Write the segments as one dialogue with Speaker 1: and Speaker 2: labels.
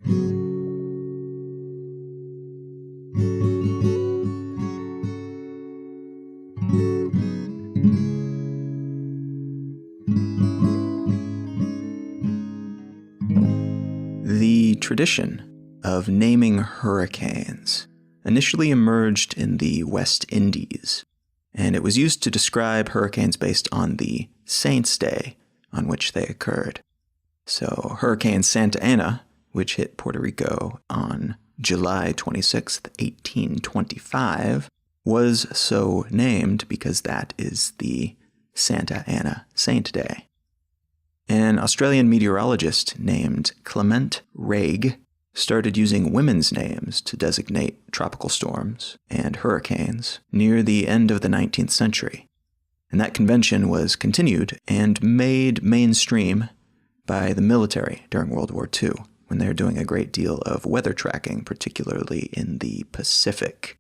Speaker 1: The tradition of naming hurricanes initially emerged in the West Indies, and it was used to describe hurricanes based on the saint's day on which they occurred. So Hurricane Santa Ana, which hit Puerto Rico on July 26, 1825, was so named because that is the Santa Ana Saint Day. An Australian meteorologist named Clement Rague started using women's names to designate tropical storms and hurricanes near the end of the 19th century. And that convention was continued and made mainstream by the military during World War II, when they were doing a great deal of weather tracking, particularly in the Pacific.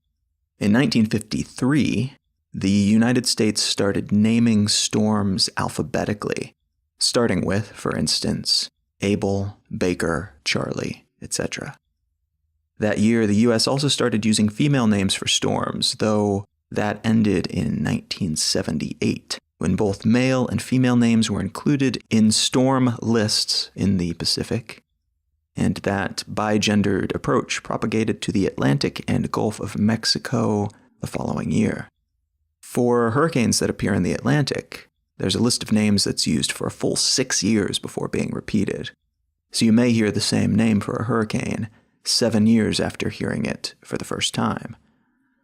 Speaker 1: In 1953, the United States started naming storms alphabetically, starting with, for instance, Abel, Baker, Charlie, etc. That year, the U.S. also started using female names for storms, though that ended in 1978, when both male and female names were included in storm lists in the Pacific, and that bigendered approach propagated to the Atlantic and Gulf of Mexico the following year. For hurricanes that appear in the Atlantic, there's a list of names that's used for a full 6 years before being repeated. So you may hear the same name for a hurricane 7 years after hearing it for the first time.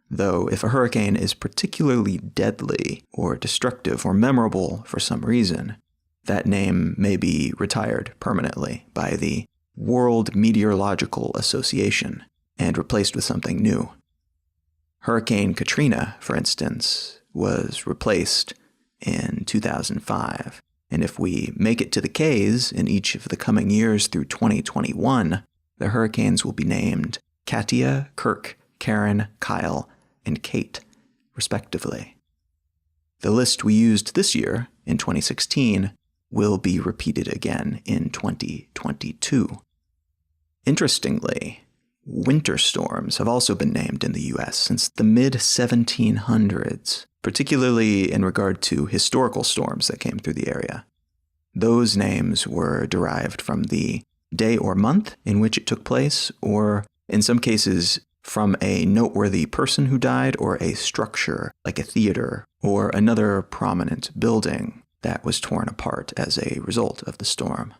Speaker 1: Though if a hurricane is particularly deadly or destructive or memorable for some reason, that name may be retired permanently by the World Meteorological Association and replaced with something new. Hurricane Katrina, for instance, was replaced in 2005. And if we make it to the Ks in each of the coming years through 2021, the hurricanes will be named Katia, Kirk, Karen, Kyle, and Kate, respectively. The list we used this year, in 2016, will be repeated again in 2022. Interestingly, winter storms have also been named in the U.S. since the mid-1700s, particularly in regard to historical storms that came through the area. Those names were derived from the day or month in which it took place, or in some cases from a noteworthy person who died, or a structure like a theater or another prominent building that was torn apart as a result of the storm.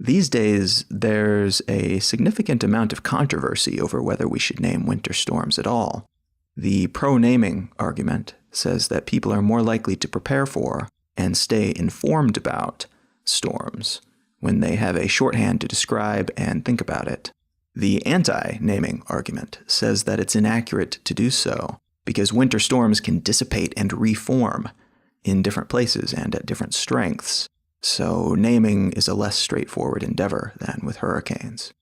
Speaker 1: These days, there's a significant amount of controversy over whether we should name winter storms at all. The pro-naming argument says that people are more likely to prepare for and stay informed about storms when they have a shorthand to describe and think about it. The anti-naming argument says that it's inaccurate to do so because winter storms can dissipate and reform in different places and at different strengths, so naming is a less straightforward endeavor than with hurricanes.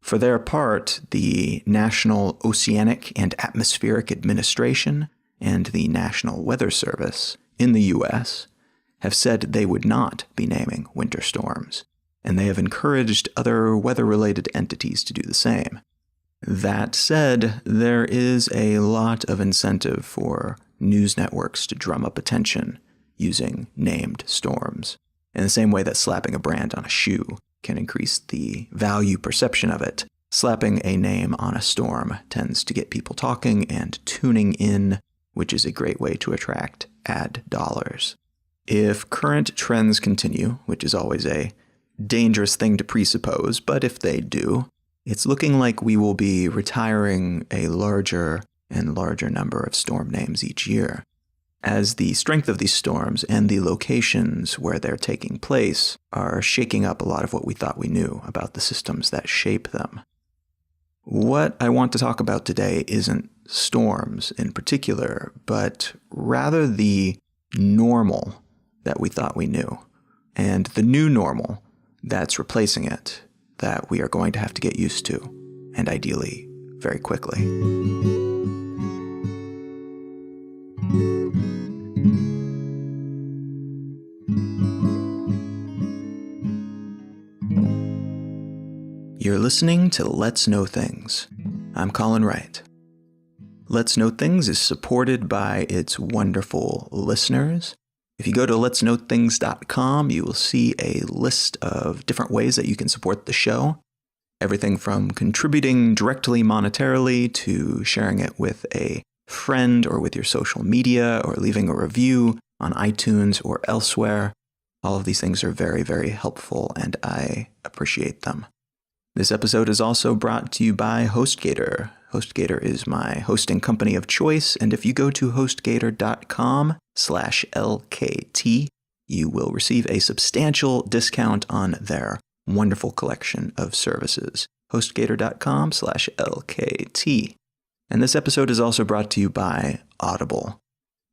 Speaker 1: For their part, the National Oceanic and Atmospheric Administration and the National Weather Service in the U.S. have said they would not be naming winter storms, and they have encouraged other weather-related entities to do the same. That said, there is a lot of incentive for news networks to drum up attention using named storms, in the same way that slapping a brand on a shoe can increase the value perception of it. Slapping a name on a storm tends to get people talking and tuning in, which is a great way to attract ad dollars. If current trends continue, which is always a dangerous thing to presuppose, but if they do, it's looking like we will be retiring a larger and larger number of storm names each year, as the strength of these storms and the locations where they're taking place are shaking up a lot of what we thought we knew about the systems that shape them. What I want to talk about today isn't storms in particular, but rather the normal that we thought we knew, and the new normal that's replacing it that we are going to have to get used to, and ideally very quickly. You're listening to Let's Know Things. I'm Colin Wright. Let's Know Things is supported by its wonderful listeners. If you go to letsknowthings.com, you will see a list of different ways that you can support the show. Everything from contributing directly monetarily to sharing it with a friend or with your social media or leaving a review on iTunes or elsewhere. All of these things are very, very helpful and I appreciate them. This episode is also brought to you by HostGator. HostGator is my hosting company of choice, and if you go to hostgator.com/LKT, you will receive a substantial discount on their wonderful collection of services. HostGator.com/LKT. And this episode is also brought to you by Audible.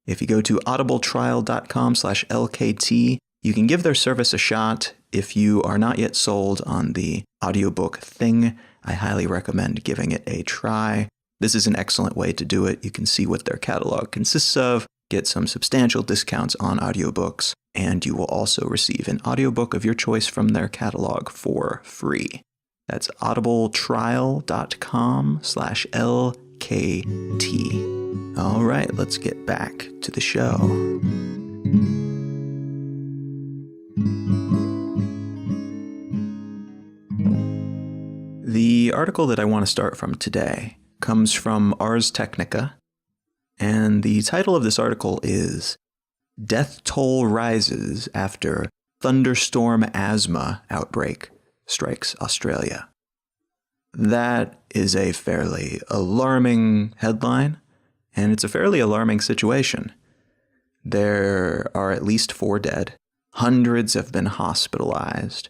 Speaker 1: If you go to audibletrial.com/LKT, you can give their service a shot. If you are not yet sold on the audiobook thing, I highly recommend giving it a try. This is an excellent way to do it. You can see what their catalog consists of, get some substantial discounts on audiobooks, and you will also receive an audiobook of your choice from their catalog for free. That's audibletrial.com/LKT. All right, let's get back to the show. The article that I want to start from today comes from Ars Technica, and the title of this article is Death Toll Rises After Thunderstorm Asthma Outbreak Strikes Australia. That is a fairly alarming headline, and it's a fairly alarming situation. There are at least 4 dead. Hundreds have been hospitalized.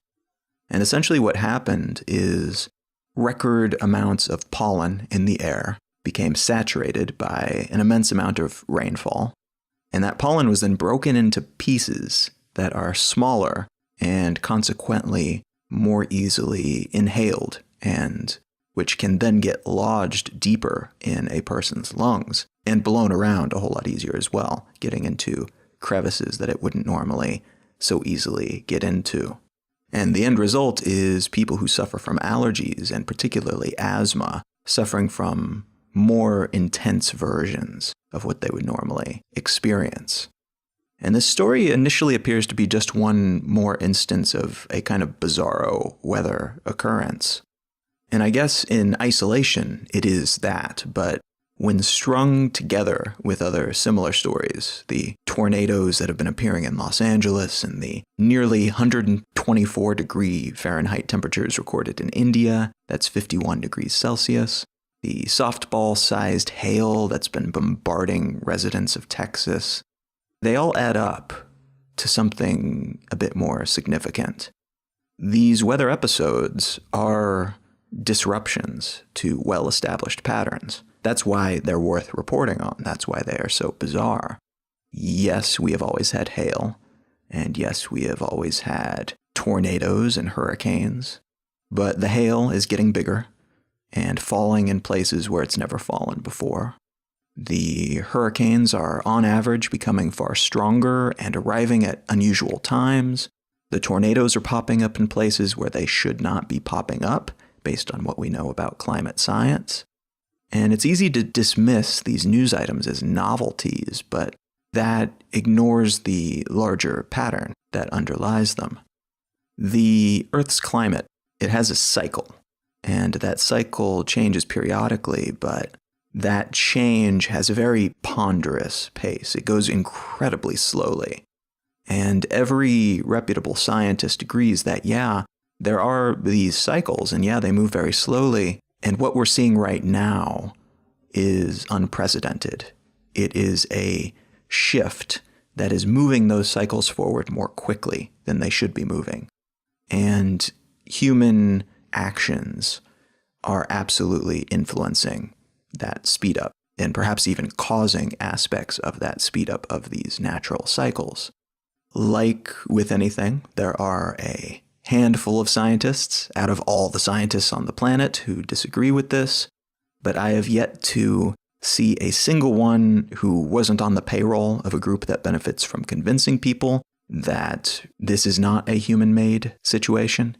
Speaker 1: And essentially what happened is record amounts of pollen in the air became saturated by an immense amount of rainfall. And that pollen was then broken into pieces that are smaller and consequently more easily inhaled, and which can then get lodged deeper in a person's lungs and blown around a whole lot easier as well, getting into crevices that it wouldn't normally so easily get into. And the end result is people who suffer from allergies, and particularly asthma, suffering from more intense versions of what they would normally experience. And this story initially appears to be just one more instance of a kind of bizarro weather occurrence. And I guess in isolation it is that, but when strung together with other similar stories, the tornadoes that have been appearing in Los Angeles and the nearly 124 degree Fahrenheit temperatures recorded in India, that's 51 degrees Celsius, the softball-sized hail that's been bombarding residents of Texas, they all add up to something a bit more significant. These weather episodes are disruptions to well-established patterns. That's why they're worth reporting on. That's why they are so bizarre. Yes, we have always had hail, and yes, we have always had tornadoes and hurricanes, but the hail is getting bigger and falling in places where it's never fallen before. The hurricanes are, on average, becoming far stronger and arriving at unusual times. The tornadoes are popping up in places where they should not be popping up, based on what we know about climate science. And it's easy to dismiss these news items as novelties, but that ignores the larger pattern that underlies them. The Earth's climate, it has a cycle, and that cycle changes periodically, but that change has a very ponderous pace. It goes incredibly slowly. And every reputable scientist agrees that, yeah, there are these cycles, and yeah, they move very slowly. And what we're seeing right now is unprecedented. It is a shift that is moving those cycles forward more quickly than they should be moving. And human actions are absolutely influencing that speed up, and perhaps even causing aspects of that speed up of these natural cycles. Like with anything, there are a handful of scientists out of all the scientists on the planet who disagree with this, but I have yet to see a single one who wasn't on the payroll of a group that benefits from convincing people that this is not a human-made situation.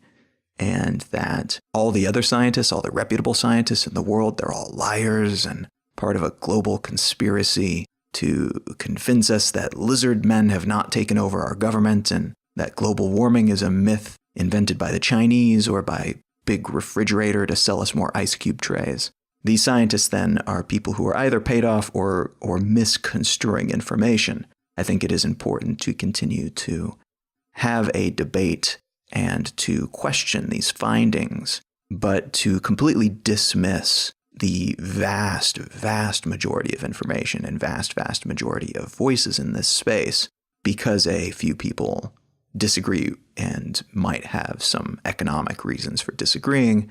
Speaker 1: and that all the other scientists, all the reputable scientists in the world, they're all liars and part of a global conspiracy to convince us that lizard men have not taken over our government and that global warming is a myth invented by the Chinese or by big refrigerator to sell us more ice cube trays. These scientists then are people who are either paid off or misconstruing information. I think it is important to continue to have a debate and to question these findings, but to completely dismiss the vast, vast majority of information and vast majority of voices in this space because a few people disagree and might have some economic reasons for disagreeing.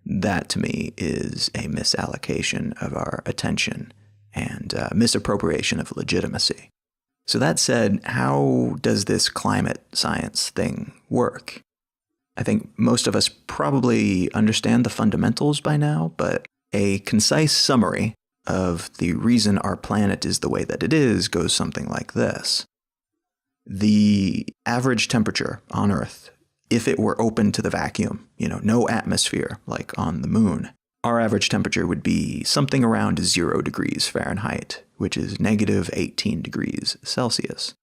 Speaker 1: That to me is a misallocation of our attention and misappropriation of legitimacy. So that said, how does this climate science thing work? I think most of us probably understand the fundamentals by now, but a concise summary of the reason our planet is the way that it is goes something like this. The average temperature on Earth, if it were open to the vacuum, no atmosphere like on the moon, our average temperature would be something around 0 degrees Fahrenheit, which is negative 18 degrees Celsius.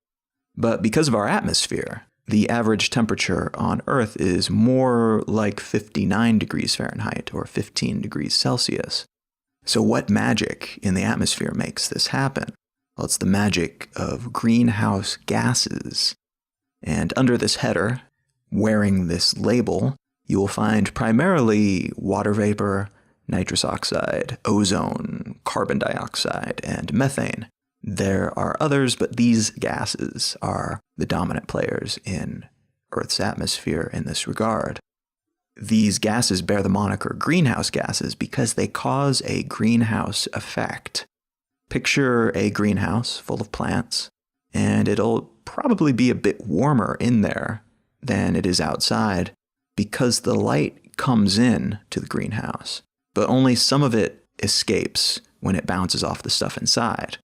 Speaker 1: But because of our atmosphere, the average temperature on Earth is more like 59 degrees Fahrenheit or 15 degrees Celsius. So what magic in the atmosphere makes this happen? Well, it's the magic of greenhouse gases. And under this header, wearing this label, you will find primarily water vapor, nitrous oxide, ozone, carbon dioxide, and methane. There are others, but these gases are the dominant players in Earth's atmosphere in this regard. These gases bear the moniker greenhouse gases because they cause a greenhouse effect. Picture a greenhouse full of plants, and it'll probably be a bit warmer in there than it is outside because the light comes in to the greenhouse, but only some of it escapes when it bounces off the stuff inside.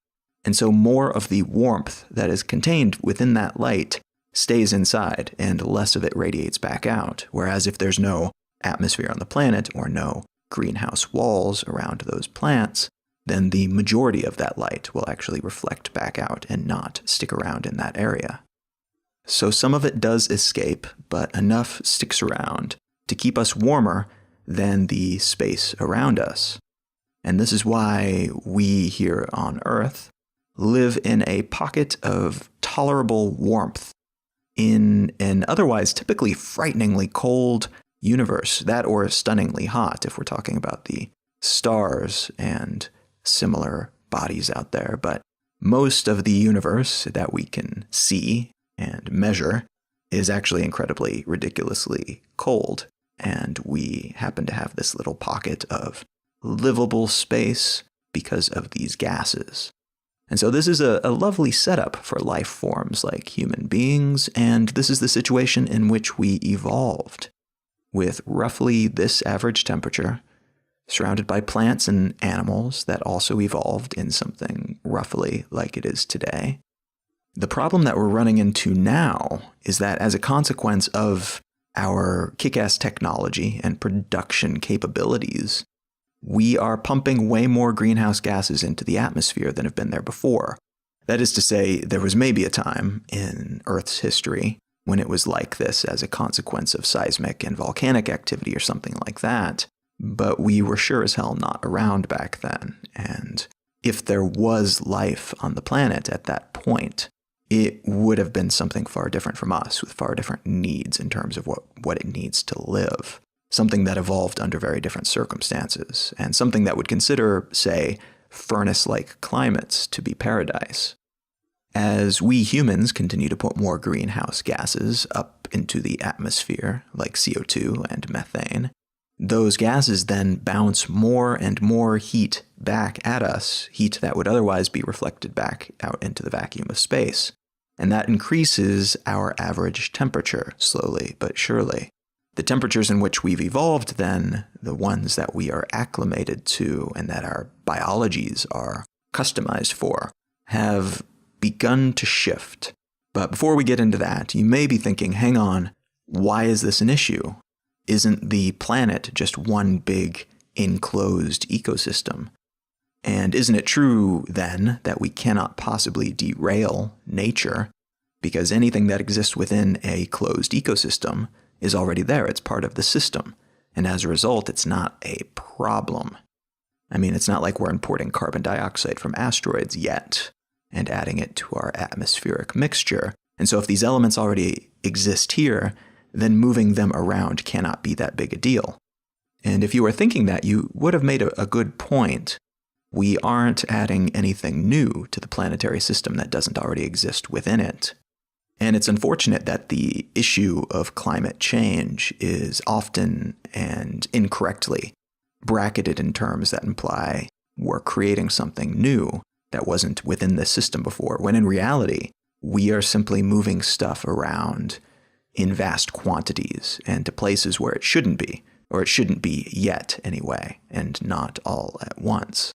Speaker 1: And so more of the warmth that is contained within that light stays inside and less of it radiates back out. Whereas if there's no atmosphere on the planet or no greenhouse walls around those plants, then the majority of that light will actually reflect back out and not stick around in that area. So some of it does escape, but enough sticks around to keep us warmer than the space around us. And this is why we here on Earth live in a pocket of tolerable warmth in an otherwise typically frighteningly cold universe, that or stunningly hot if we're talking about the stars and similar bodies out there. But most of the universe that we can see and measure is actually incredibly, ridiculously cold. And we happen to have this little pocket of livable space because of these gases. And so this is a lovely setup for life forms like human beings, and this is the situation in which we evolved, with roughly this average temperature, surrounded by plants and animals that also evolved in something roughly like it is today. The problem that we're running into now is that as a consequence of our kick-ass technology and production capabilities, we are pumping way more greenhouse gases into the atmosphere than have been there before. That is to say, there was maybe a time in Earth's history when it was like this as a consequence of seismic and volcanic activity or something like that, but we were sure as hell not around back then. And if there was life on the planet at that point, it would have been something far different from us, with far different needs in terms of what it needs to live. Something that evolved under very different circumstances, and something that would consider, say, furnace-like climates to be paradise. As we humans continue to put more greenhouse gases up into the atmosphere, like CO2 and methane, those gases then bounce more and more heat back at us, heat that would otherwise be reflected back out into the vacuum of space. And that increases our average temperature slowly but surely. The temperatures in which we've evolved then, the ones that we are acclimated to and that our biologies are customized for, have begun to shift. But before we get into that, you may be thinking, hang on, why is this an issue? Isn't the planet just one big enclosed ecosystem? And isn't it true, then, that we cannot possibly derail nature, because anything that exists within a closed ecosystem is already there, it's part of the system, and as a result, it's not a problem. I mean, it's not like we're importing carbon dioxide from asteroids yet, and adding it to our atmospheric mixture, and so if these elements already exist here, then moving them around cannot be that big a deal. And if you were thinking that, you would have made a good point. We aren't adding anything new to the planetary system that doesn't already exist within it. And it's unfortunate that the issue of climate change is often and incorrectly bracketed in terms that imply we're creating something new that wasn't within the system before, when in reality, we are simply moving stuff around in vast quantities and to places where it shouldn't be, or it shouldn't be yet anyway, and not all at once.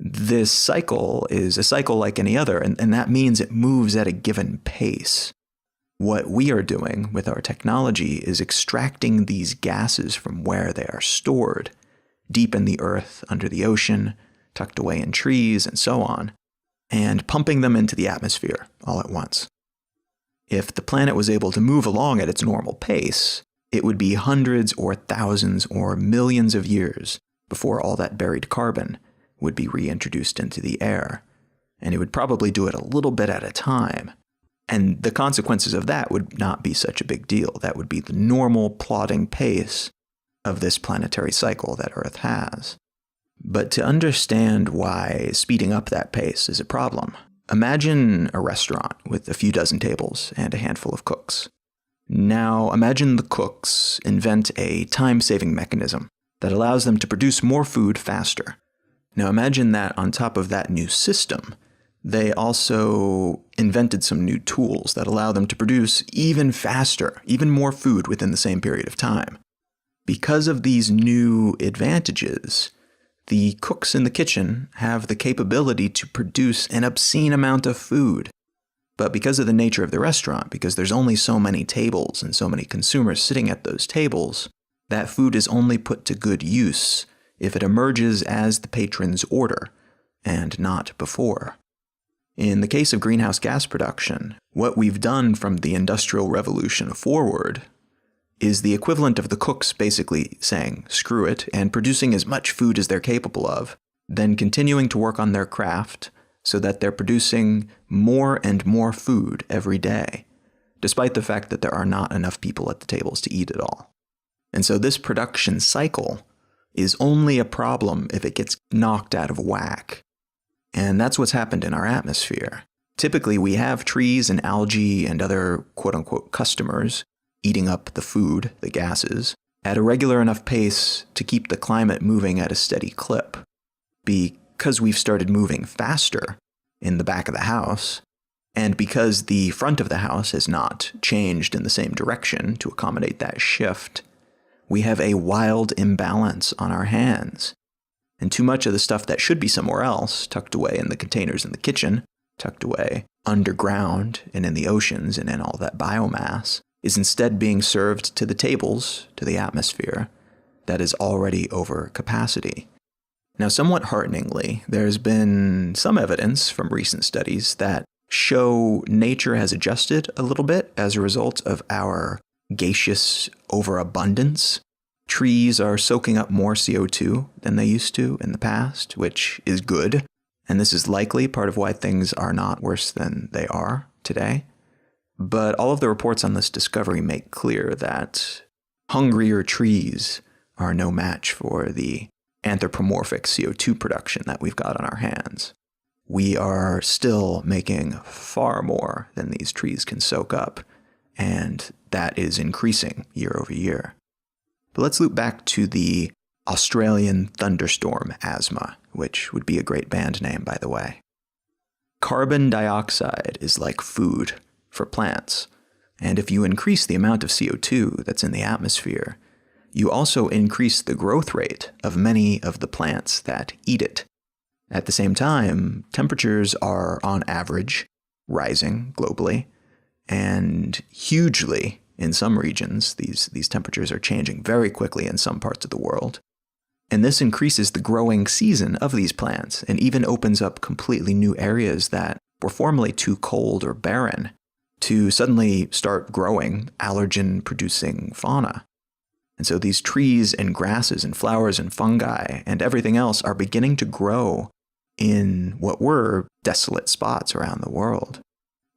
Speaker 1: This cycle is a cycle like any other, and that means it moves at a given pace. What we are doing with our technology is extracting these gases from where they are stored, deep in the earth, under the ocean, tucked away in trees, and so on, and pumping them into the atmosphere all at once. If the planet was able to move along at its normal pace, it would be hundreds or thousands or millions of years before all that buried carbon would be reintroduced into the air, and it would probably do it a little bit at a time. And the consequences of that would not be such a big deal. That would be the normal plodding pace of this planetary cycle that Earth has. But to understand why speeding up that pace is a problem, imagine a restaurant with a few dozen tables and a handful of cooks. Now imagine the cooks invent a time-saving mechanism that allows them to produce more food faster. Now imagine that on top of that new system, they also invented some new tools that allow them to produce even faster, even more food within the same period of time. Because of these new advantages, the cooks in the kitchen have the capability to produce an obscene amount of food. But because of the nature of the restaurant, because there's only so many tables and so many consumers sitting at those tables, that food is only put to good use if it emerges as the patron's order, and not before. In the case of greenhouse gas production, what we've done from the Industrial Revolution forward is the equivalent of the cooks basically saying, screw it, and producing as much food as they're capable of, then continuing to work on their craft so that they're producing more and more food every day, despite the fact that there are not enough people at the tables to eat it all. And so this production cycle is only a problem if it gets knocked out of whack. And that's what's happened in our atmosphere. Typically, we have trees and algae and other quote-unquote customers eating up the food, the gases, at a regular enough pace to keep the climate moving at a steady clip. Because we've started moving faster in the back of the house, and because the front of the house has not changed in the same direction to accommodate that shift, we have a wild imbalance on our hands. And too much of the stuff that should be somewhere else, tucked away in the containers in the kitchen, tucked away underground and in the oceans and in all that biomass, is instead being served to the tables, to the atmosphere, that is already over capacity. Now, somewhat hearteningly, there's been some evidence from recent studies that show nature has adjusted a little bit as a result of our gaseous overabundance. Trees are soaking up more CO2 than they used to in the past, which is good. And this is likely part of why things are not worse than they are today. But all of the reports on this discovery make clear that hungrier trees are no match for the anthropomorphic CO2 production that we've got on our hands. We are still making far more than these trees can soak up, and that is increasing year over year. But let's loop back to the Australian thunderstorm asthma, which would be a great band name, by the way. Carbon dioxide is like food for plants, and if you increase the amount of CO2 that's in the atmosphere, you also increase the growth rate of many of the plants that eat it. At the same time, temperatures are, on average, rising globally, and hugely in some regions. These temperatures are changing very quickly in some parts of the world. And this increases the growing season of these plants and even opens up completely new areas that were formerly too cold or barren to suddenly start growing allergen-producing fauna. And so these trees and grasses and flowers and fungi and everything else are beginning to grow in what were desolate spots around the world.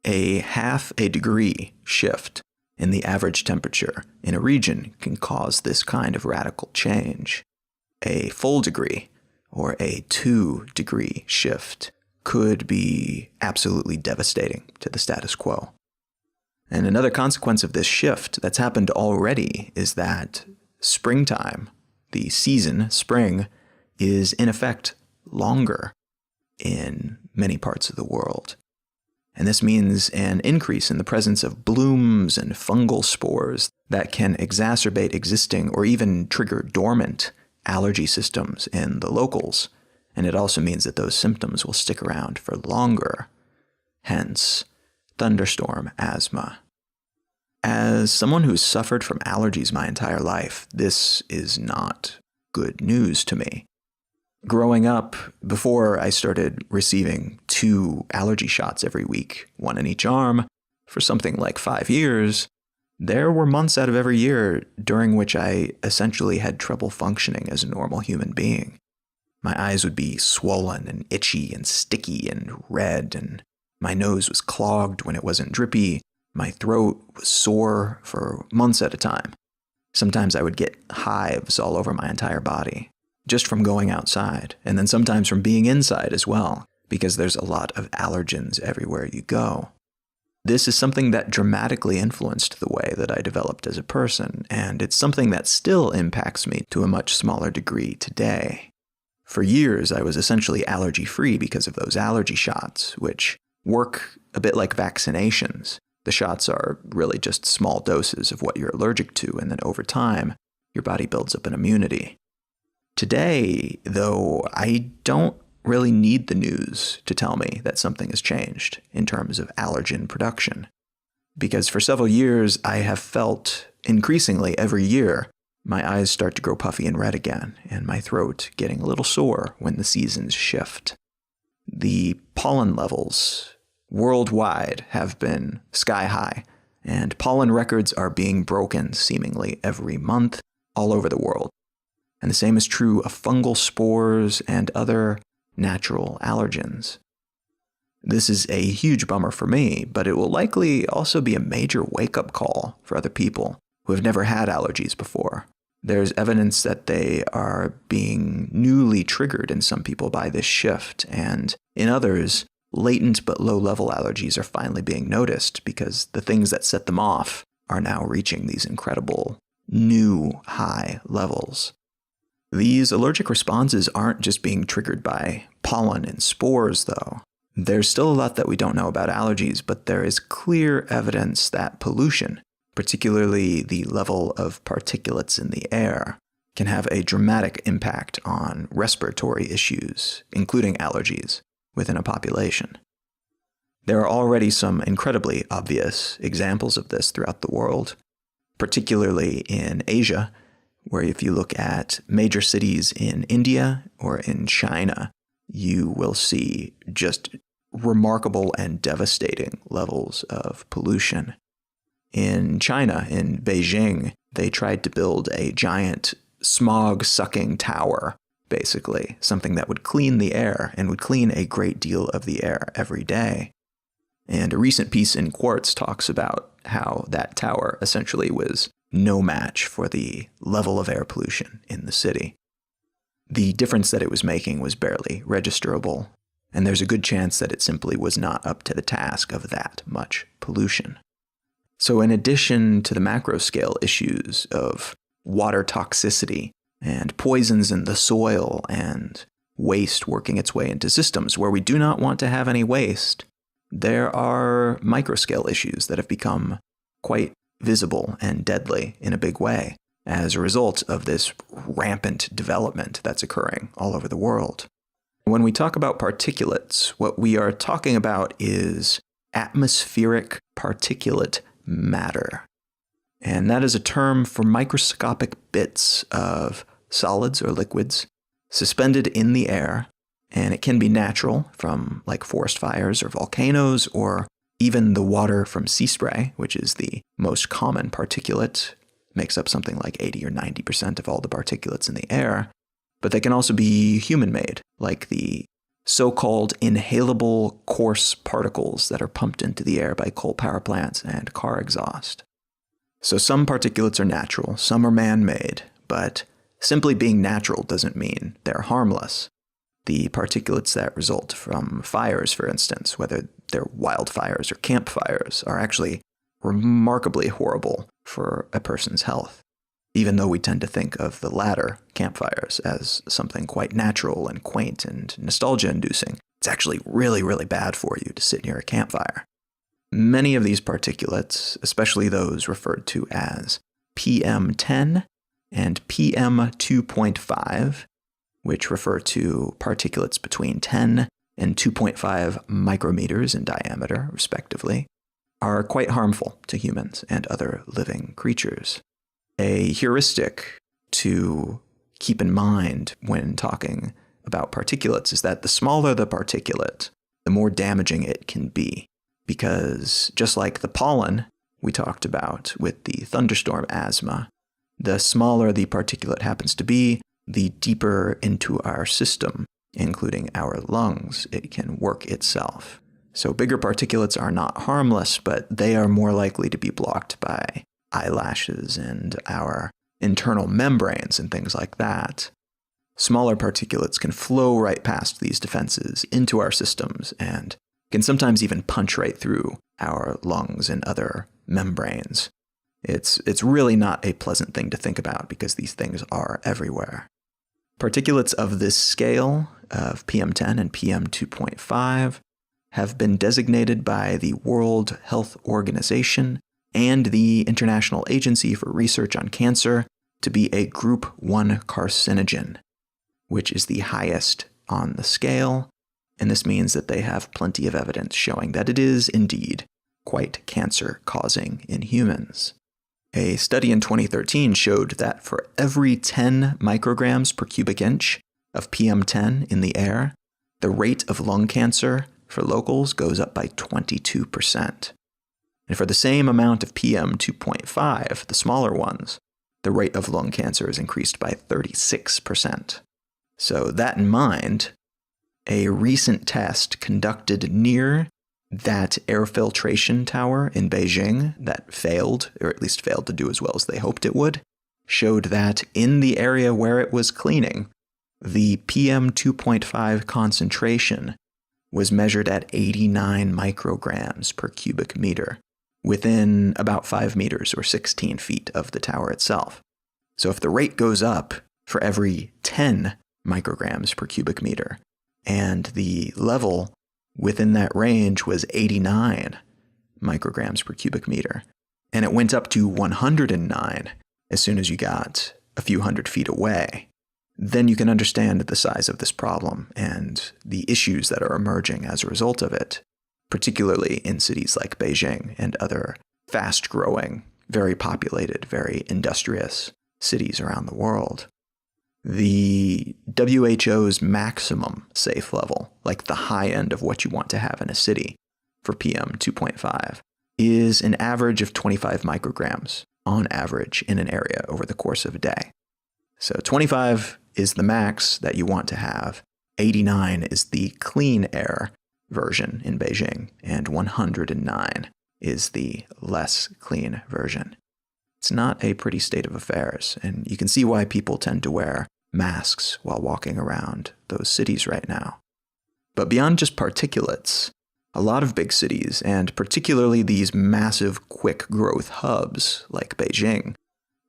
Speaker 1: A 0.5 degree shift in the average temperature in a region can cause this kind of radical change. A full degree or a 2-degree shift could be absolutely devastating to the status quo. And another consequence of this shift that's happened already is that springtime, the season, spring, is in effect longer in many parts of the world. And this means an increase in the presence of blooms and fungal spores that can exacerbate existing or even trigger dormant allergy systems in the locals. And it also means that those symptoms will stick around for longer. Hence, thunderstorm asthma. As someone who's suffered from allergies my entire life, this is not good news to me. Growing up, before I started receiving 2 allergy shots every week, 1 in each arm, for something like 5 years, there were months out of every year during which I essentially had trouble functioning as a normal human being. My eyes would be swollen and itchy and sticky and red, and my nose was clogged when it wasn't drippy. My throat was sore for months at a time. Sometimes I would get hives all over my entire body, just from going outside, and then sometimes from being inside as well, because there's a lot of allergens everywhere you go. This is something that dramatically influenced the way that I developed as a person, and it's something that still impacts me to a much smaller degree today. For years, I was essentially allergy-free because of those allergy shots, which work a bit like vaccinations. The shots are really just small doses of what you're allergic to, and then over time, your body builds up an immunity. Today, though, I don't really need the news to tell me that something has changed in terms of allergen production. Because for several years, I have felt increasingly every year, my eyes start to grow puffy and red again, and my throat getting a little sore when the seasons shift. The pollen levels worldwide have been sky high, and pollen records are being broken seemingly every month all over the world. And the same is true of fungal spores and other natural allergens. This is a huge bummer for me, but it will likely also be a major wake-up call for other people who have never had allergies before. There's evidence that they are being newly triggered in some people by this shift, and in others, latent but low-level allergies are finally being noticed because the things that set them off are now reaching these incredible new high levels. These allergic responses aren't just being triggered by pollen and spores, though. There's still a lot that we don't know about allergies, but there is clear evidence that pollution, particularly the level of particulates in the air, can have a dramatic impact on respiratory issues, including allergies, within a population. There are already some incredibly obvious examples of this throughout the world, particularly in Asia, where if you look at major cities in India or in China, you will see just remarkable and devastating levels of pollution. In China, in Beijing, they tried to build a giant smog-sucking tower, basically, something that would clean the air and would clean a great deal of the air every day. And a recent piece in Quartz talks about how that tower essentially was no match for the level of air pollution in the city. The difference that it was making was barely registerable, and there's a good chance that it simply was not up to the task of that much pollution. So in addition to the macro-scale issues of water toxicity and poisons in the soil and waste working its way into systems where we do not want to have any waste, there are micro-scale issues that have become quite visible and deadly in a big way as a result of this rampant development that's occurring all over the world. When we talk about particulates, what we are talking about is atmospheric particulate matter. And that is a term for microscopic bits of solids or liquids suspended in the air. And it can be natural from like forest fires or volcanoes, or even the water from sea spray, which is the most common particulate, makes up something like 80 or 90% of all the particulates in the air. But they can also be human-made, like the so-called inhalable coarse particles that are pumped into the air by coal power plants and car exhaust. So some particulates are natural, some are man-made, but simply being natural doesn't mean they're harmless. The particulates that result from fires, for instance, whether they're wildfires or campfires, are actually remarkably horrible for a person's health, even though we tend to think of the latter, campfires, as something quite natural and quaint and nostalgia-inducing. It's actually really, really bad for you to sit near a campfire. Many of these particulates, especially those referred to as PM10 and PM2.5, which refer to particulates between 10 and 2.5 micrometers in diameter, respectively, are quite harmful to humans and other living creatures. A heuristic to keep in mind when talking about particulates is that the smaller the particulate, the more damaging it can be. Because just like the pollen we talked about with the thunderstorm asthma, the smaller the particulate happens to be, the deeper into our system, including our lungs, it can work itself. So bigger particulates are not harmless, but they are more likely to be blocked by eyelashes and our internal membranes and things like that. Smaller particulates can flow right past these defenses into our systems and can sometimes even punch right through our lungs and other membranes. It's really not a pleasant thing to think about because these things are everywhere. Particulates of this scale, of PM10 and PM2.5, have been designated by the World Health Organization and the International Agency for Research on Cancer to be a Group 1 carcinogen, which is the highest on the scale, and this means that they have plenty of evidence showing that it is indeed quite cancer-causing in humans. A study in 2013 showed that for every 10 micrograms per cubic inch of PM10 in the air, the rate of lung cancer for locals goes up by 22%. And for the same amount of PM2.5, the smaller ones, the rate of lung cancer is increased by 36%. So that in mind, a recent test conducted near that air filtration tower in Beijing that failed, or at least failed to do as well as they hoped it would, showed that in the area where it was cleaning, the PM2.5 concentration was measured at 89 micrograms per cubic meter, within about 5 meters or 16 feet of the tower itself. So if the rate goes up for every 10 micrograms per cubic meter, and the level within that range was 89 micrograms per cubic meter, and it went up to 109 as soon as you got a few hundred feet away, then you can understand the size of this problem and the issues that are emerging as a result of it, particularly in cities like Beijing and other fast-growing, very populated, very industrious cities around the world. The WHO's maximum safe level, like the high end of what you want to have in a city for PM2.5, is an average of 25 micrograms on average in an area over the course of a day. So 25 is the max that you want to have, 89 is the clean air version in Beijing, and 109 is the less clean version. It's not a pretty state of affairs, and you can see why people tend to wear masks while walking around those cities right now. But beyond just particulates, a lot of big cities, and particularly these massive quick growth hubs like Beijing,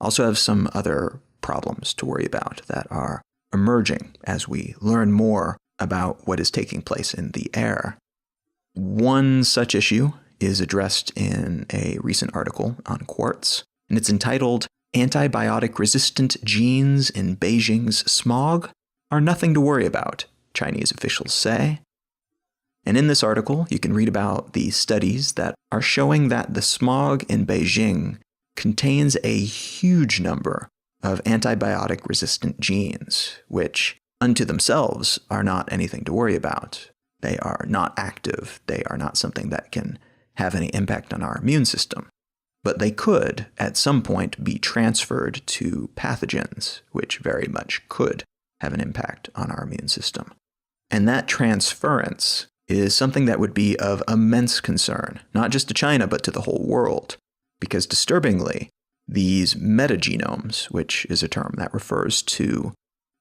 Speaker 1: also have some other problems to worry about that are emerging as we learn more about what is taking place in the air. One such issue is addressed in a recent article on Quartz, and it's entitled "Antibiotic-Resistant Genes in Beijing's Smog Are Nothing to Worry About," Chinese officials say. And in this article, you can read about the studies that are showing that the smog in Beijing contains a huge number of antibiotic-resistant genes, which unto themselves are not anything to worry about. They are not active. They are not something that can have any impact on our immune system. But they could, at some point, be transferred to pathogens, which very much could have an impact on our immune system. And that transference is something that would be of immense concern, not just to China, but to the whole world. Because disturbingly, these metagenomes, which is a term that refers to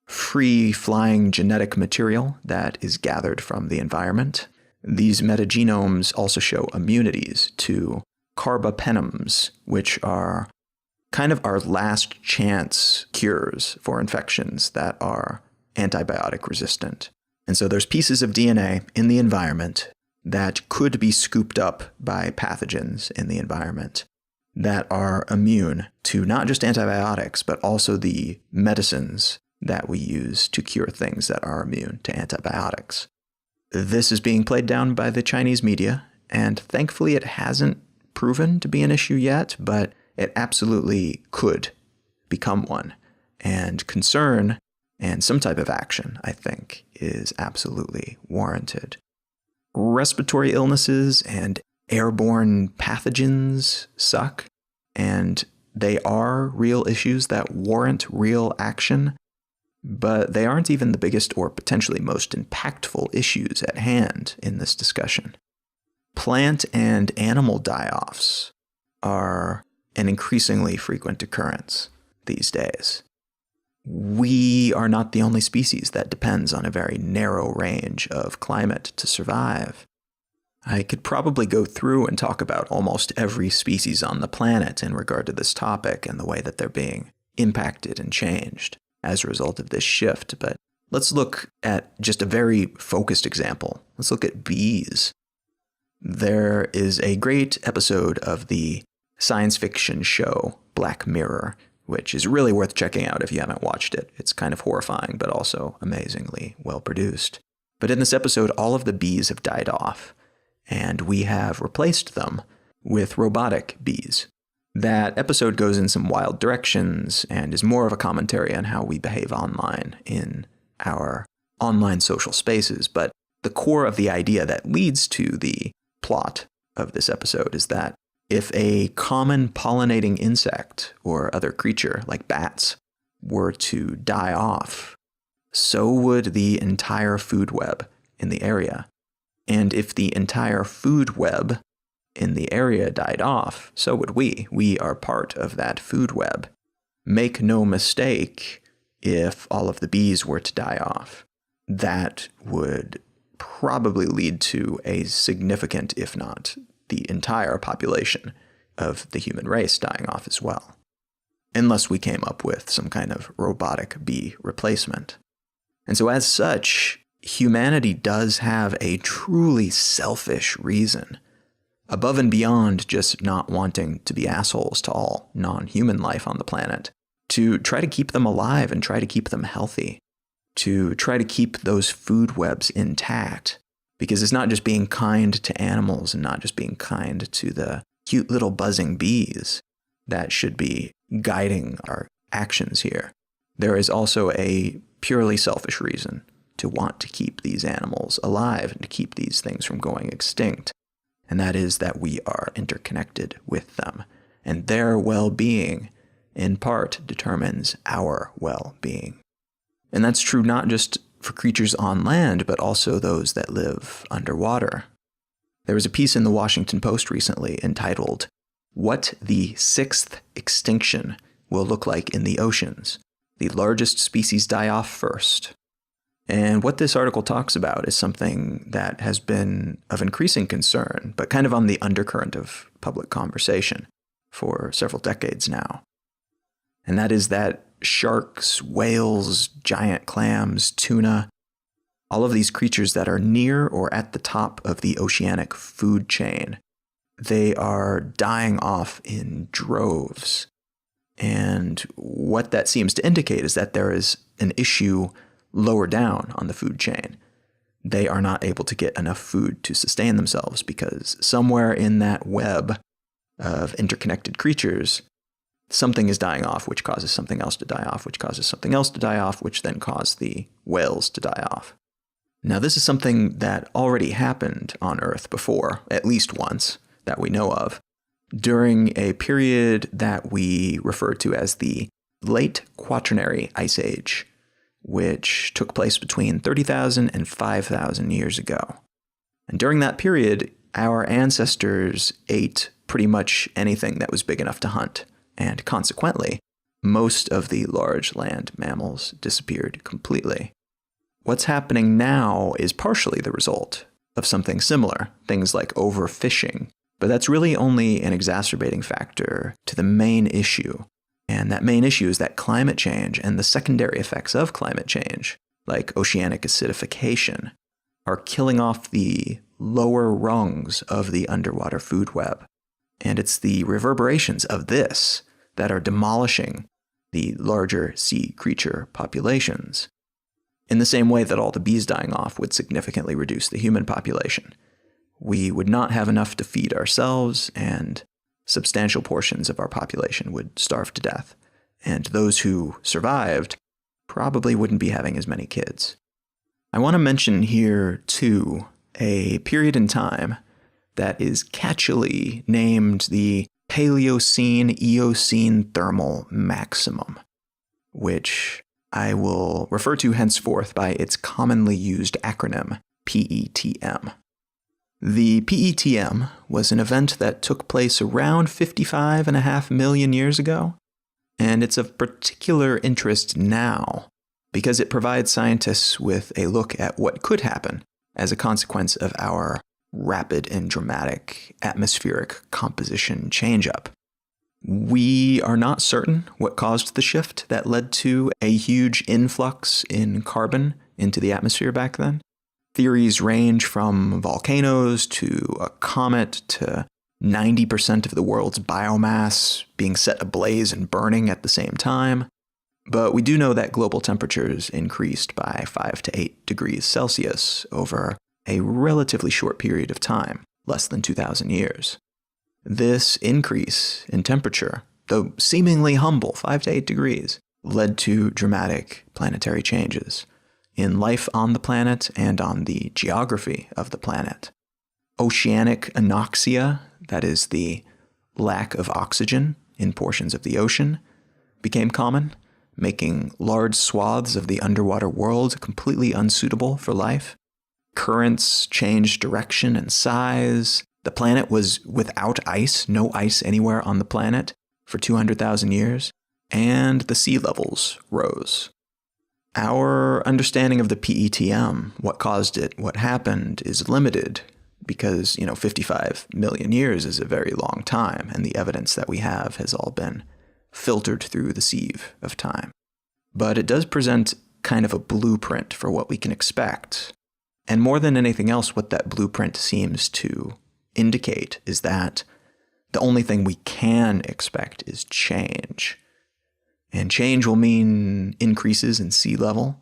Speaker 1: free-flying genetic material that is gathered from the environment, these metagenomes also show immunities to carbapenems, which are kind of our last chance cures for infections that are antibiotic resistant. And so there's pieces of DNA in the environment that could be scooped up by pathogens in the environment that are immune to not just antibiotics, but also the medicines that we use to cure things that are immune to antibiotics. This is being played down by the Chinese media, and thankfully it hasn't proven to be an issue yet, but it absolutely could become one. And concern and some type of action, I think, is absolutely warranted. Respiratory illnesses and airborne pathogens suck, and they are real issues that warrant real action, but they aren't even the biggest or potentially most impactful issues at hand in this discussion. Plant and animal die-offs are an increasingly frequent occurrence these days. We are not the only species that depends on a very narrow range of climate to survive. I could probably go through and talk about almost every species on the planet in regard to this topic and the way that they're being impacted and changed as a result of this shift, but let's look at just a very focused example. Let's look at bees. There is a great episode of the science fiction show Black Mirror, which is really worth checking out if you haven't watched it. It's kind of horrifying, but also amazingly well produced. But in this episode, all of the bees have died off, and we have replaced them with robotic bees. That episode goes in some wild directions and is more of a commentary on how we behave online in our online social spaces. But the core of the idea that leads to the plot of this episode is that if a common pollinating insect or other creature like bats were to die off, so would the entire food web in the area. And if the entire food web in the area died off, so would we. We are part of that food web. Make no mistake, if all of the bees were to die off, that would probably lead to a significant, if not the entire population of the human race dying off as well. Unless we came up with some kind of robotic bee replacement. And so as such, humanity does have a truly selfish reason, above and beyond just not wanting to be assholes to all non-human life on the planet, to try to keep them alive and try to keep them healthy, to try to keep those food webs intact. Because it's not just being kind to animals and not just being kind to the cute little buzzing bees that should be guiding our actions here. There is also a purely selfish reason to want to keep these animals alive and to keep these things from going extinct. And that is that we are interconnected with them. And their well-being, in part, determines our well-being. And that's true not just for creatures on land, but also those that live underwater. There was a piece in the Washington Post recently entitled, "What the Sixth Extinction Will Look Like in the Oceans. The Largest Species Die Off First." And what this article talks about is something that has been of increasing concern, but kind of on the undercurrent of public conversation for several decades now. And that is that sharks, whales, giant clams, tuna, all of these creatures that are near or at the top of the oceanic food chain, they are dying off in droves. And what that seems to indicate is that there is an issue lower down on the food chain. They are not able to get enough food to sustain themselves because somewhere in that web of interconnected creatures, something is dying off, which causes something else to die off, which causes something else to die off, which then cause the whales to die off. Now, this is something that already happened on Earth before, at least once, that we know of, during a period that we refer to as the Late Quaternary Ice Age, which took place between 30,000 and 5,000 years ago. And during that period, our ancestors ate pretty much anything that was big enough to hunt, and consequently, most of the large land mammals disappeared completely. What's happening now is partially the result of something similar, things like overfishing, but that's really only an exacerbating factor to the main issue. And that main issue is that climate change and the secondary effects of climate change, like oceanic acidification, are killing off the lower rungs of the underwater food web. And it's the reverberations of this that are demolishing the larger sea creature populations, in the same way that all the bees dying off would significantly reduce the human population. We would not have enough to feed ourselves, and substantial portions of our population would starve to death. And those who survived probably wouldn't be having as many kids. I want to mention here, too, a period in time that is catchily named the Paleocene-Eocene thermal maximum, which I will refer to henceforth by its commonly used acronym, PETM. The PETM was an event that took place around 55.5 million years ago, and it's of particular interest now because it provides scientists with a look at what could happen as a consequence of our rapid and dramatic atmospheric composition change-up. We are not certain what caused the shift that led to a huge influx in carbon into the atmosphere back then. Theories range from volcanoes to a comet to 90% of the world's biomass being set ablaze and burning at the same time. But we do know that global temperatures increased by 5 to 8 degrees Celsius over a relatively short period of time, less than 2,000 years. This increase in temperature, though seemingly humble, 5 to 8 degrees, led to dramatic planetary changes in life on the planet and on the geography of the planet. Oceanic anoxia, that is the lack of oxygen in portions of the ocean, became common, making large swaths of the underwater world completely unsuitable for life. Currents changed direction and size. The planet was without ice, no ice anywhere on the planet for 200,000 years, and the sea levels rose. Our understanding of the PETM, what caused it, what happened, is limited because, 55 million years is a very long time, and the evidence that we have has all been filtered through the sieve of time. But it does present kind of a blueprint for what we can expect. And more than anything else, what that blueprint seems to indicate is that the only thing we can expect is change. And change will mean increases in sea level.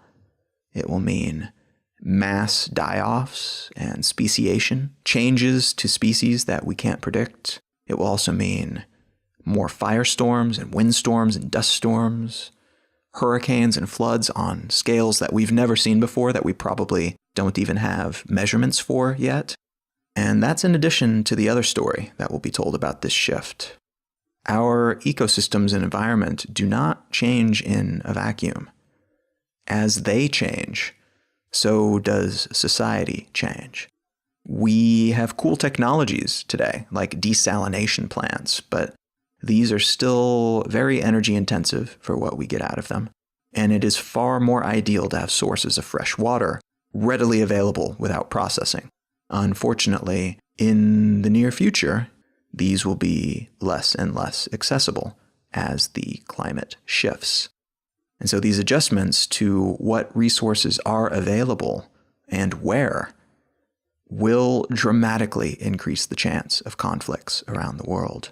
Speaker 1: It will mean mass die-offs and speciation, changes to species that we can't predict. It will also mean more firestorms and windstorms and dust storms, hurricanes and floods on scales that we've never seen before, that we probably don't even have measurements for yet. And that's in addition to the other story that will be told about this shift. Our ecosystems and environment do not change in a vacuum. As they change, so does society change. We have cool technologies today, like desalination plants, but these are still very energy intensive for what we get out of them. And it is far more ideal to have sources of fresh water readily available without processing. Unfortunately, in the near future, these will be less and less accessible as the climate shifts. And so these adjustments to what resources are available and where will dramatically increase the chance of conflicts around the world.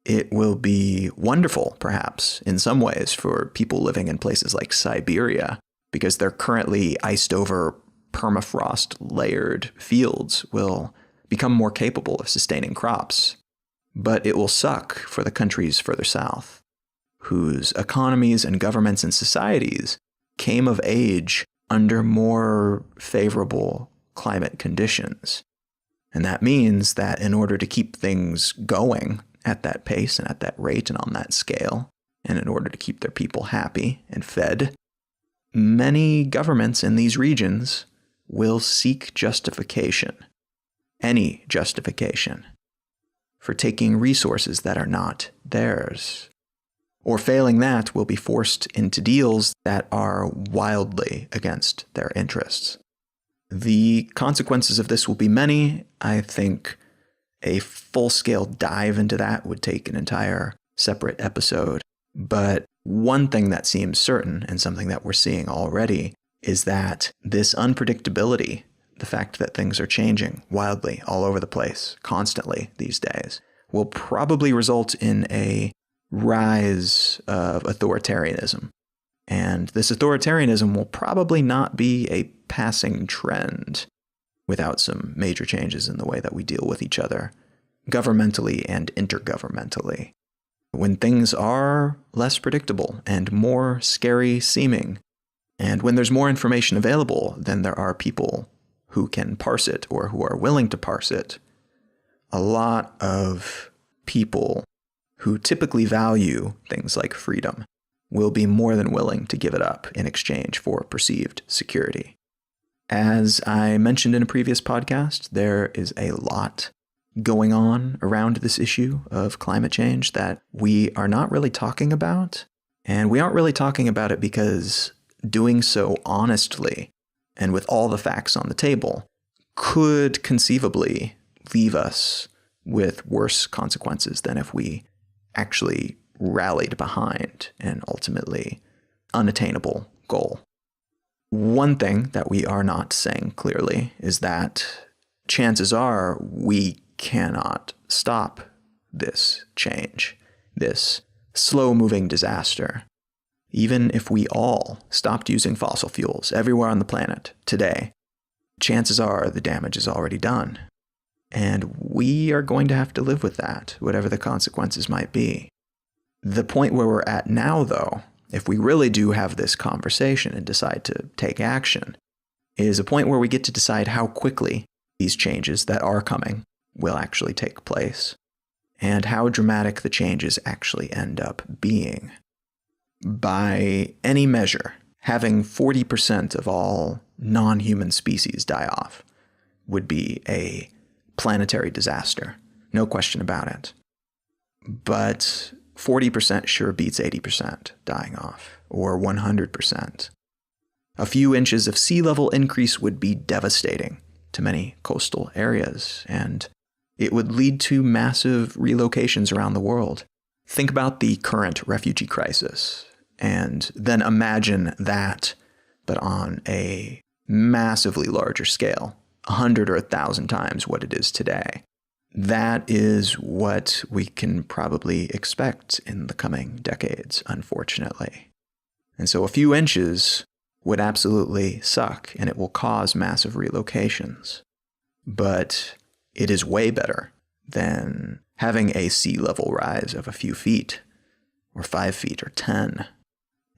Speaker 1: It will be wonderful, perhaps, in some ways for people living in places like Siberia, because their currently iced over permafrost layered fields will become more capable of sustaining crops. But it will suck for the countries further south, whose economies and governments and societies came of age under more favorable climate conditions. And that means that in order to keep things going at that pace and at that rate and on that scale, and in order to keep their people happy and fed, many governments in these regions will seek justification, any justification, for taking resources that are not theirs. Or failing that, will be forced into deals that are wildly against their interests. The consequences of this will be many. I think a full-scale dive into that would take an entire separate episode. But one thing that seems certain, and something that we're seeing already, is that this unpredictability, the fact that things are changing wildly all over the place, constantly these days, will probably result in a rise of authoritarianism. And this authoritarianism will probably not be a passing trend without some major changes in the way that we deal with each other, governmentally and intergovernmentally. When things are less predictable and more scary seeming, and when there's more information available than there are people who can parse it or who are willing to parse it, a lot of people who typically value things like freedom will be more than willing to give it up in exchange for perceived security. As I mentioned in a previous podcast, there is a lot going on around this issue of climate change that we are not really talking about. And we aren't really talking about it because doing so honestly and with all the facts on the table could conceivably leave us with worse consequences than if we actually rallied behind an ultimately unattainable goal. One thing that we are not saying clearly is that chances are we cannot stop this change, this slow-moving disaster. Even if we all stopped using fossil fuels everywhere on the planet today, chances are the damage is already done. And we are going to have to live with that, whatever the consequences might be. The point where we're at now, though, if we really do have this conversation and decide to take action, is a point where we get to decide how quickly these changes that are coming will actually take place, and how dramatic the changes actually end up being. By any measure, having 40% of all non-human species die off would be a planetary disaster, no question about it. But 40% sure beats 80% dying off, or 100%. A few inches of sea level increase would be devastating to many coastal areas, and it would lead to massive relocations around the world. Think about the current refugee crisis, and then imagine that, but on a massively larger scale, 100 or 1,000 times what it is today. That is what we can probably expect in the coming decades, unfortunately. And so a few inches would absolutely suck, and it will cause massive relocations. But it is way better than having a sea level rise of a few feet, or 5 feet, or 10.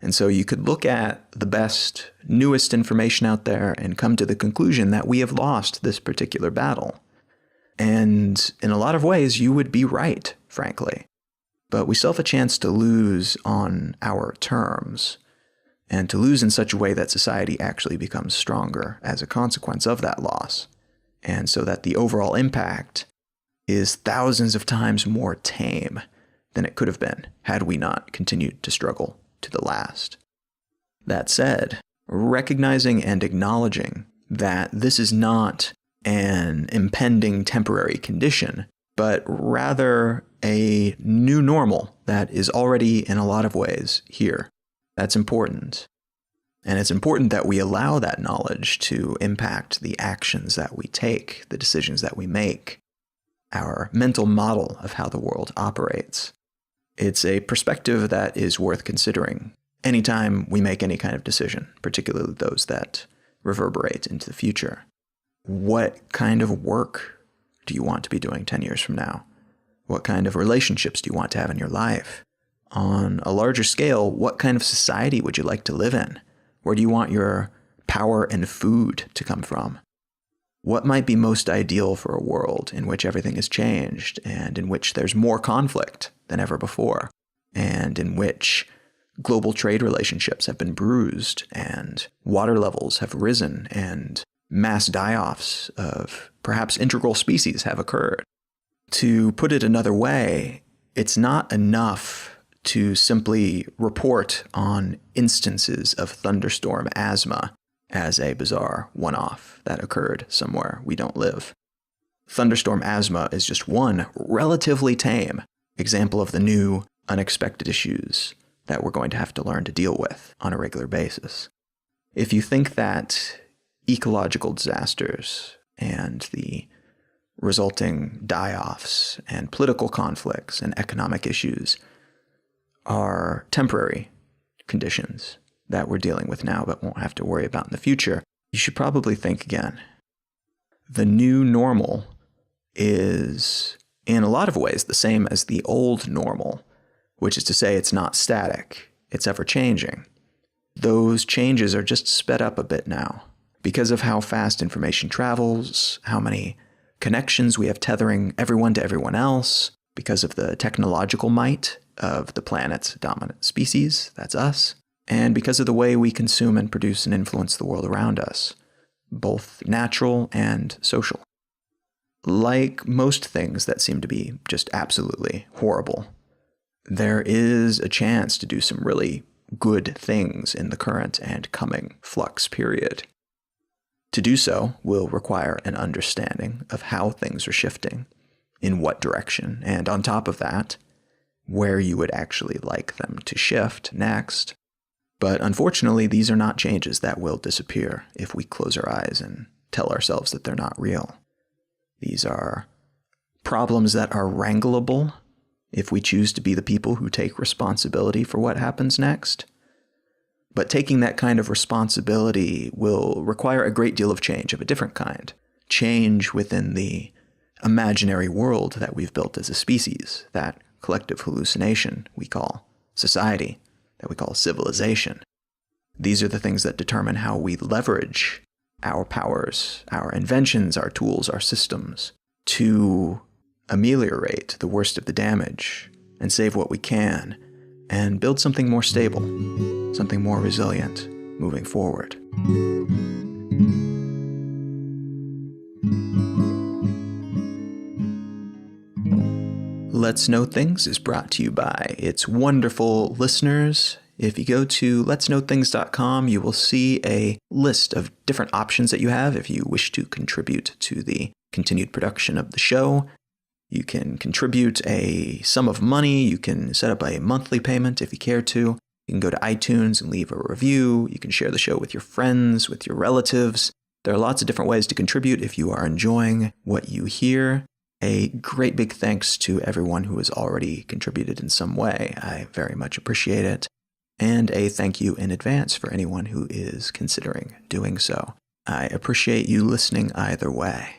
Speaker 1: And so you could look at the best, newest information out there and come to the conclusion that we have lost this particular battle. And in a lot of ways, you would be right, frankly. But we still have a chance to lose on our terms, and to lose in such a way that society actually becomes stronger as a consequence of that loss. And so that the overall impact is thousands of times more tame than it could have been had we not continued to struggle to the last. That said, recognizing and acknowledging that this is not an impending temporary condition, but rather a new normal that is already in a lot of ways here. That's important. And it's important that we allow that knowledge to impact the actions that we take, the decisions that we make, our mental model of how the world operates. It's a perspective that is worth considering anytime we make any kind of decision, particularly those that reverberate into the future. What kind of work do you want to be doing 10 years from now? What kind of relationships do you want to have in your life? On a larger scale, what kind of society would you like to live in? Where do you want your power and food to come from? What might be most ideal for a world in which everything has changed and in which there's more conflict than ever before, and in which global trade relationships have been bruised and water levels have risen and mass die-offs of perhaps integral species have occurred? To put it another way, it's not enough to simply report on instances of thunderstorm asthma as a bizarre one-off that occurred somewhere we don't live. Thunderstorm asthma is just one relatively tame example of the new, unexpected issues that we're going to have to learn to deal with on a regular basis. If you think that ecological disasters and the resulting die-offs and political conflicts and economic issues are temporary conditions that we're dealing with now but won't have to worry about in the future, you should probably think again. The new normal is, in a lot of ways, the same as the old normal, which is to say it's not static, it's ever-changing. Those changes are just sped up a bit now because of how fast information travels, how many connections we have tethering everyone to everyone else, because of the technological might of the planet's dominant species, that's us, and because of the way we consume and produce and influence the world around us, both natural and social. Like most things that seem to be just absolutely horrible, there is a chance to do some really good things in the current and coming flux period. To do so will require an understanding of how things are shifting, in what direction, and on top of that, where you would actually like them to shift next. But unfortunately, these are not changes that will disappear if we close our eyes and tell ourselves that they're not real. These are problems that are wrangleable if we choose to be the people who take responsibility for what happens next. But taking that kind of responsibility will require a great deal of change of a different kind. Change within the imaginary world that we've built as a species, that collective hallucination we call society, that we call civilization. These are the things that determine how we leverage our powers, our inventions, our tools, our systems to ameliorate the worst of the damage and save what we can and build something more stable, something more resilient moving forward. Let's Know Things is brought to you by its wonderful listeners. If you go to letsknowthings.com, you will see a list of different options that you have if you wish to contribute to the continued production of the show. You can contribute a sum of money. You can set up a monthly payment if you care to. You can go to iTunes and leave a review. You can share the show with your friends, with your relatives. There are lots of different ways to contribute if you are enjoying what you hear. A great big thanks to everyone who has already contributed in some way. I very much appreciate it. And a thank you in advance for anyone who is considering doing so. I appreciate you listening either way.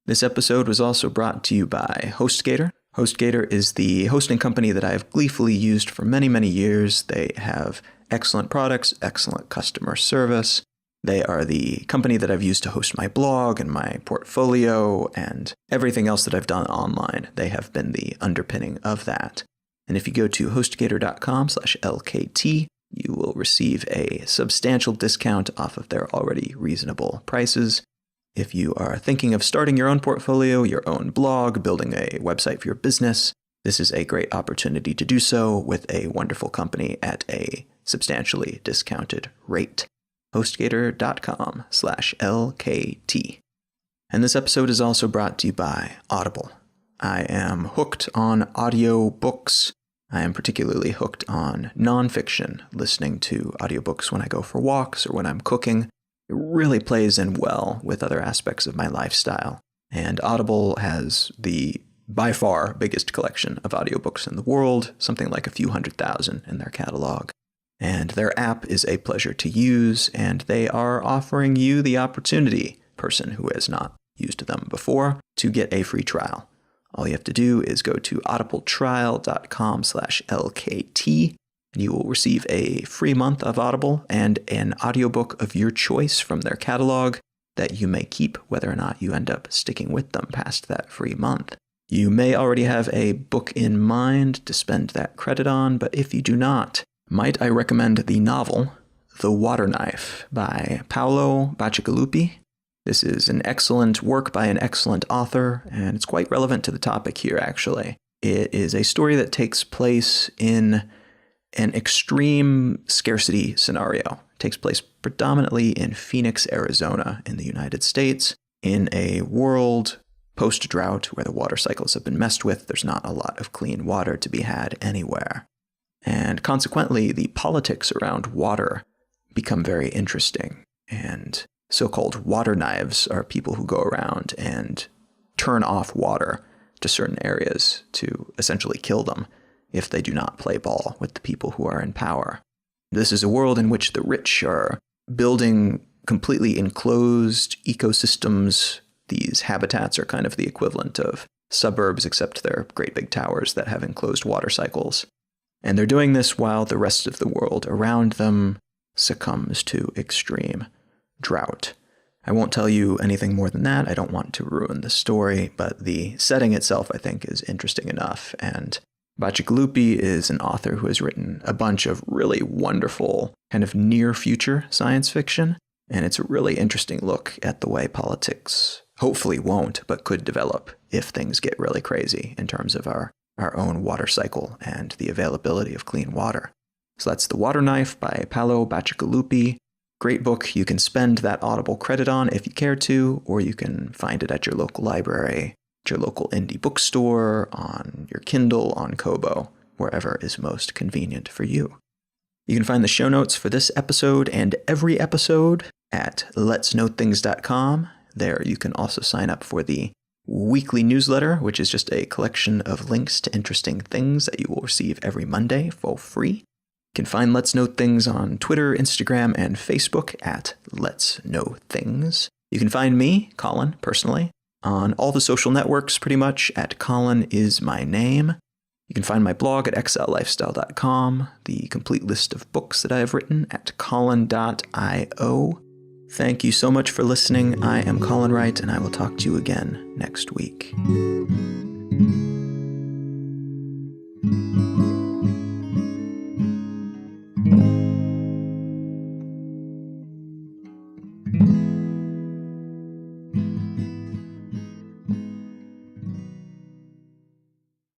Speaker 1: This episode was also brought to you by HostGator. HostGator is the hosting company that I have gleefully used for many, many years. They have excellent products, excellent customer service. They are the company that I've used to host my blog and my portfolio and everything else that I've done online. They have been the underpinning of that. And if you go to hostgator.com/LKT, you will receive a substantial discount off of their already reasonable prices. If you are thinking of starting your own portfolio, your own blog, building a website for your business, this is a great opportunity to do so with a wonderful company at a substantially discounted rate. hostgator.com/LKT. And this episode is also brought to you by Audible. I am hooked on audio books. I am particularly hooked on nonfiction, listening to audiobooks when I go for walks or when I'm cooking. It really plays in well with other aspects of my lifestyle. And Audible has the, by far, biggest collection of audiobooks in the world, something like a few 100,000 in their catalog. And their app is a pleasure to use, and they are offering you the opportunity, person who has not used them before, to get a free trial All you have to do is go to audibletrial.com/LKT, and you will receive a free month of Audible and an audiobook of your choice from their catalog that you may keep whether or not you end up sticking with them past that free month. You may already have a book in mind to spend that credit on, but if you do not, might I recommend the novel The Water Knife by Paolo Bacigalupi. This is an excellent work by an excellent author, and it's quite relevant to the topic here, actually. It is a story that takes place in an extreme scarcity scenario. It takes place predominantly in Phoenix, Arizona, in the United States, in a world post-drought where the water cycles have been messed with. There's not a lot of clean water to be had anywhere. And consequently, the politics around water become very interesting. And so-called water knives are people who go around and turn off water to certain areas to essentially kill them if they do not play ball with the people who are in power. This is a world in which the rich are building completely enclosed ecosystems. These habitats are kind of the equivalent of suburbs, except they're great big towers that have enclosed water cycles. And they're doing this while the rest of the world around them succumbs to extreme drought. I won't tell you anything more than that. I don't want to ruin the story, but the setting itself, I think, is interesting enough. And Bacigalupi is an author who has written a bunch of really wonderful kind of near-future science fiction. And it's a really interesting look at the way politics hopefully won't, but could develop if things get really crazy in terms of our own water cycle and the availability of clean water. So that's The Water Knife by Paolo Bacigalupi. Great book you can spend that Audible credit on if you care to, or you can find it at your local library, at your local indie bookstore, on your Kindle, on Kobo, wherever is most convenient for you. You can find the show notes for this episode and every episode at letsknowthings.com. There you can also sign up for the weekly newsletter, which is just a collection of links to interesting things that you will receive every Monday for free. You can find Let's Know Things on Twitter, Instagram, and Facebook at Let's Know Things. You can find me, Colin, personally, on all the social networks pretty much at Colin is my name. You can find my blog at exilelifestyle.com, the complete list of books that I have written at colin.io. Thank you so much for listening. I am Colin Wright, and I will talk to you again next week.